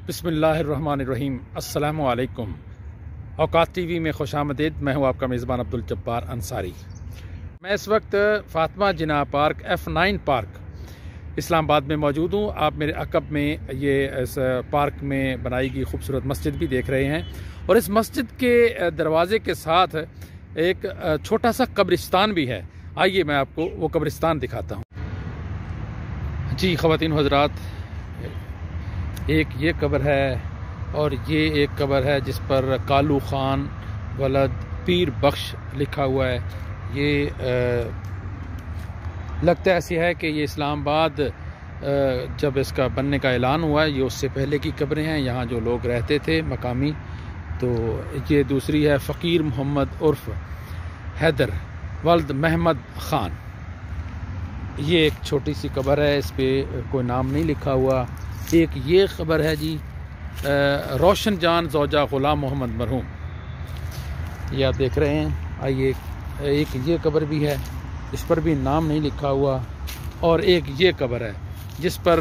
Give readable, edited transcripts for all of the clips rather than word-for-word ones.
बिस्मिल्लाहिर्रहमानिर्रहीम। अस्सलामु अलैकुम। औकात टीवी में खुशामदीद। मैं हूं आपका मेज़बान अब्दुल जब्बार अंसारी। मैं इस वक्त फातिमा जिन्ना पार्क F9 पार्क इस्लामाबाद में मौजूद हूं। आप मेरे अकब में ये इस पार्क में बनाई गई खूबसूरत मस्जिद भी देख रहे हैं और इस मस्जिद के दरवाज़े के साथ एक छोटा सा कब्रिस्तान भी है। आइए मैं आपको वो कब्रिस्तान दिखाता हूँ। जी ख़वातीन हज़रात, एक ये कब्र है और ये एक कब्र है जिस पर कालू ख़ान वलद पीर बख्श लिखा हुआ है। ये लगता ऐसी है कि ये इस्लामाबाद जब इसका बनने का ऐलान हुआ है, ये उससे पहले की कब्रें हैं। यहाँ जो लोग रहते थे मकामी, तो ये दूसरी है फ़कीर मोहम्मद उर्फ हैदर वल्द महमद ख़ान। ये एक छोटी सी कब्र है, इस पर कोई नाम नहीं लिखा हुआ। एक ये खबर है जी रोशन जान ज़ौजा ग़ुलाम मोहम्मद मरहूम, ये आप देख रहे हैं। आइए, एक ये कब्र भी है, इस पर भी नाम नहीं लिखा हुआ। और एक ये कब्र है जिस पर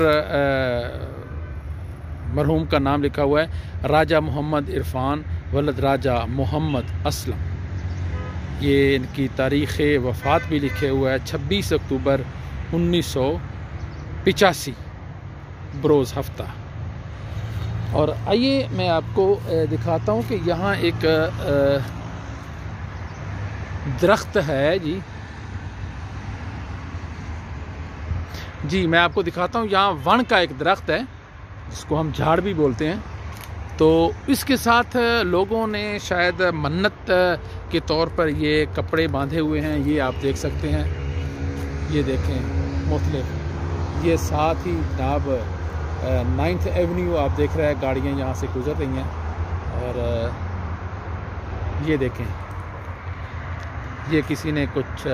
मरहूम का नाम लिखा हुआ है राजा मोहम्मद इरफान वलद राजा मोहम्मद असलम। ये इनकी तारीख़ वफ़ात भी लिखे हुआ है 26 अक्टूबर 1985 बरोज़ हफ्ता। और आइए मैं आपको दिखाता हूँ कि यहाँ एक दरख्त है जी मैं आपको दिखाता हूँ। यहाँ वन का एक दरख्त है जिसको हम झाड़ भी बोलते हैं। तो इसके साथ लोगों ने शायद मन्नत के तौर पर ये कपड़े बांधे हुए हैं। ये आप देख सकते हैं, ये देखें मुख्तलिफ। ये साथ ही जनाब 9th एवेन्यू आप देख रहे हैं, गाड़ियाँ यहाँ से गुजर रही हैं। और ये देखें, ये किसी ने कुछ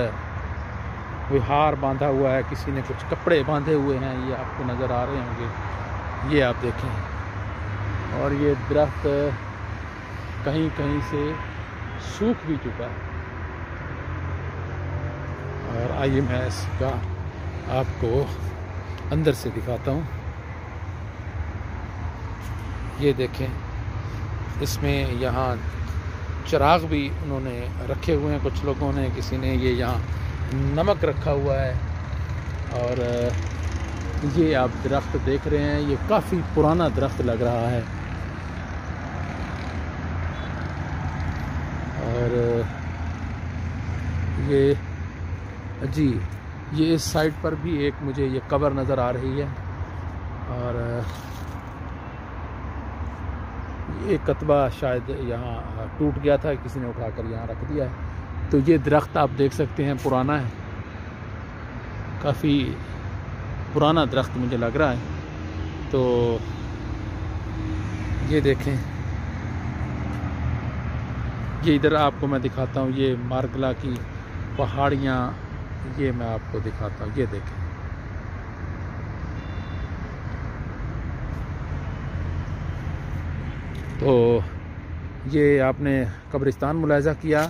विहार बांधा हुआ है, किसी ने कुछ कपड़े बांधे हुए हैं। ये आपको नज़र आ रहे होंगे, ये आप देखें। और ये दरख्त कहीं कहीं से सूख भी चुका है। और आइए मैं इसका आपको अंदर से दिखाता हूँ। ये देखें, इसमें यहाँ चिराग भी उन्होंने रखे हुए हैं कुछ लोगों ने। किसी ने ये यहाँ नमक रखा हुआ है। और ये आप दरख्त देख रहे हैं, ये काफ़ी पुराना दरख्त लग रहा है। और ये जी ये इस साइड पर भी एक मुझे ये कब्र नज़र आ रही है। और एक कतबा शायद यहाँ टूट गया था, किसी ने उठाकर यहाँ रख दिया है। तो ये दरख्त आप देख सकते हैं पुराना है, काफ़ी पुराना दरख्त मुझे लग रहा है। तो ये देखें, ये इधर आपको मैं दिखाता हूँ, ये मारगला की पहाड़ियाँ, ये मैं आपको दिखाता हूँ। ये देखें, तो ये आपने कब्रिस्तान मुलाहिज़ा किया।